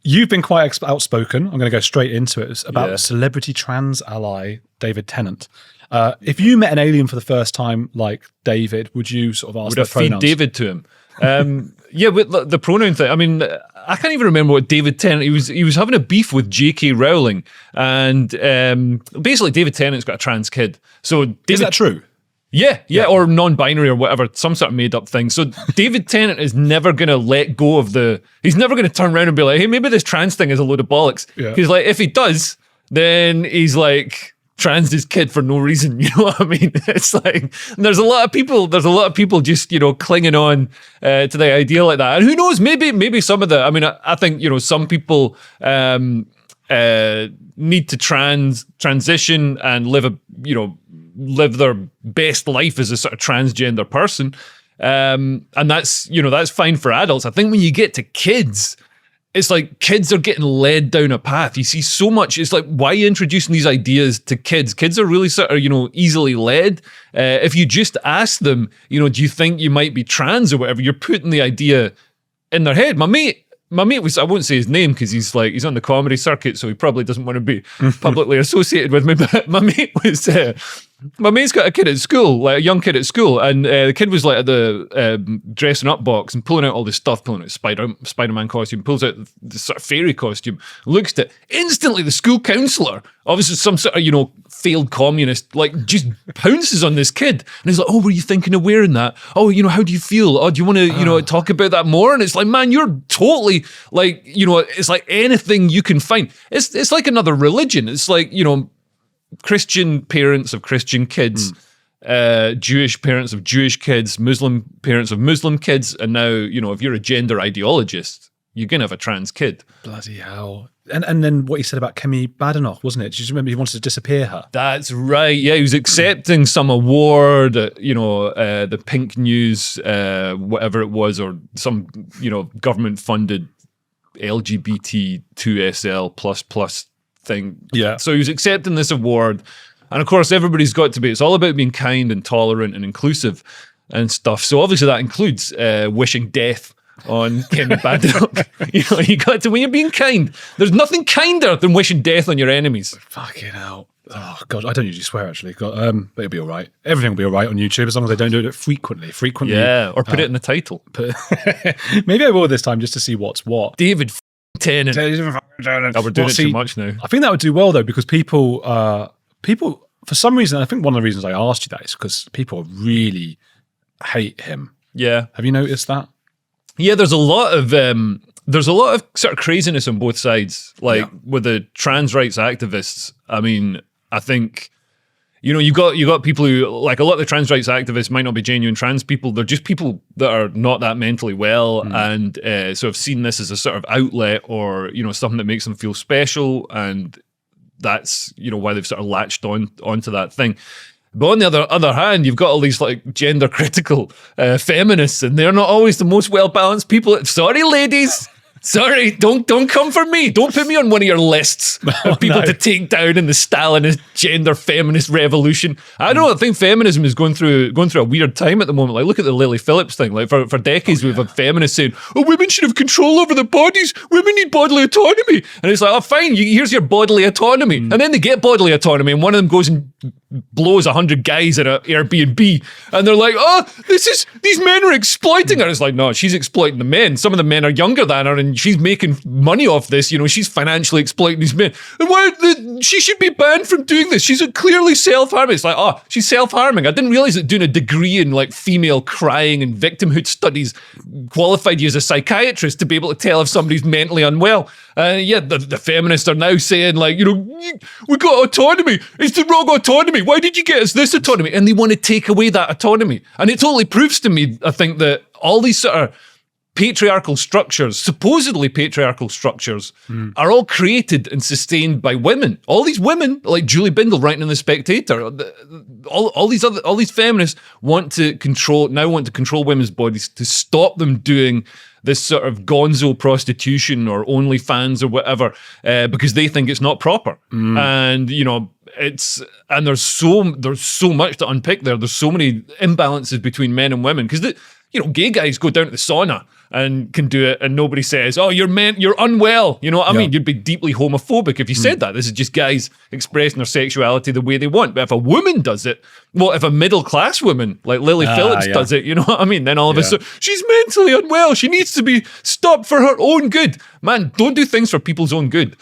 You've been quite outspoken. I'm going to go straight into it. It's about celebrity trans ally David Tennant. If you met an alien for the first time, like David, would you sort of ask Would I their pronouns? feed David to him? Yeah, with the pronoun thing. I mean, I can't even remember what David Tennant. He was having a beef with J.K. Rowling, and basically David Tennant's got a trans kid. So Is that true? Yeah, or non-binary or whatever, some sort of made-up thing. So David Tennant is never going to let go of he's never going to turn around and be like, hey, maybe this trans thing is a load of bollocks. Yeah. He's like, if he does, then he's like trans his kid for no reason. You know what I mean? It's like, there's a lot of people just, clinging on to the idea like that. And who knows, maybe some of I mean, I think, some people need to transition and live their best life as a sort of transgender person. And that's fine for adults. I think when you get to kids, it's like kids are getting led down a path. You see so much. It's like, why are you introducing these ideas to kids? Kids are really sort of, easily led. If you just ask them, do you think you might be trans or whatever, you're putting the idea in their head. My mate was, I won't say his name because he's on the comedy circuit, so he probably doesn't want to be publicly associated with me, but my mate's got a kid at school, like a young kid at school, and the kid was like at the dressing up box and pulling out all this stuff, pulling out Spider-Man costume, pulls out the sort of fairy costume, looks at it. Instantly the school counsellor, obviously some sort of, failed communist, like just pounces on this kid. And he's like, oh, were you thinking of wearing that? Oh, how do you feel? Oh, do you want to, talk about that more? And it's like, man, you're totally like, it's like anything you can find. It's like another religion. It's like, Christian parents of Christian kids, Jewish parents of Jewish kids, Muslim parents of Muslim kids, and now, if you're a gender ideologist, you're going to have a trans kid. Bloody hell. And then what he said about Kemi Badenoch, wasn't it? Do you remember he wanted to disappear her? That's right. Yeah, he was accepting some award, the Pink News, whatever it was, or some, government-funded LGBT2SL++ thing. Yeah. So he was accepting this award. And of course, everybody's got to be, it's all about being kind and tolerant and inclusive and stuff. So obviously that includes wishing death on Kemi Badenoch. You got to, when you're being kind, there's nothing kinder than wishing death on your enemies. Fucking hell. Oh, God, I don't usually swear, actually. But it'll be all right. Everything will be all right on YouTube as long as they don't do it frequently. Yeah, or put it in the title. Maybe I will this time just to see what's what. David Tennant. Oh, we're doing it too much now. I think that would do well, though, because people, for some reason, I think one of the reasons I asked you that is because people really hate him. Yeah. Have you noticed that? Yeah, there's a lot of sort of craziness on both sides, with the trans rights activists. I mean, I think, you got people who, like, a lot of the trans rights activists might not be genuine trans people. They're just people that are not that mentally well and sort of seen this as a sort of outlet or, something that makes them feel special. And that's, why they've sort of latched onto that thing. But on the other hand, you've got all these like gender critical feminists, and they're not always the most well balanced people. Sorry, ladies. Sorry, don't come for me. Don't put me on one of your lists of people to take down in the Stalinist gender feminist revolution. I don't know. I think feminism is going through a weird time at the moment. Like, look at the Lily Phillips thing. Like, for decades, we've had feminists saying, "Oh, women should have control over their bodies. Women need bodily autonomy." And it's like, "Oh, fine. Here's your bodily autonomy." And then they get bodily autonomy, and one of them goes and blows 100 guys at an Airbnb, and they're like, "Oh, these men are exploiting her." It's like, no, she's exploiting the men. Some of the men are younger than her, and she's making money off this. She's financially exploiting these men. And she should be banned from doing this. She's clearly self-harming. It's like, oh, she's self-harming. I didn't realize that doing a degree in like female crying and victimhood studies qualified you as a psychiatrist to be able to tell if somebody's mentally unwell. The feminists are now saying, like, we got autonomy. It's the wrong autonomy. Why did you get us this autonomy? And they want to take away that autonomy. And it totally proves to me, I think, that all these sort of patriarchal structures, supposedly patriarchal structures, are all created and sustained by women. All these women, like Julie Bindel writing in The Spectator, all these feminists want to control women's bodies to stop them doing this sort of gonzo prostitution or OnlyFans or whatever, because they think it's not proper. And there's so much to unpick there. There's so many imbalances between men and women, because gay guys go down to the sauna and can do it, and nobody says, "Oh, you're unwell." You know what I mean? You'd be deeply homophobic if you said that. This is just guys expressing their sexuality the way they want. But if a woman does it, well, if a middle class woman like Lily Phillips does it, you know what I mean? Then all of a sudden, she's mentally unwell. She needs to be stopped for her own good. Man, don't do things for people's own good.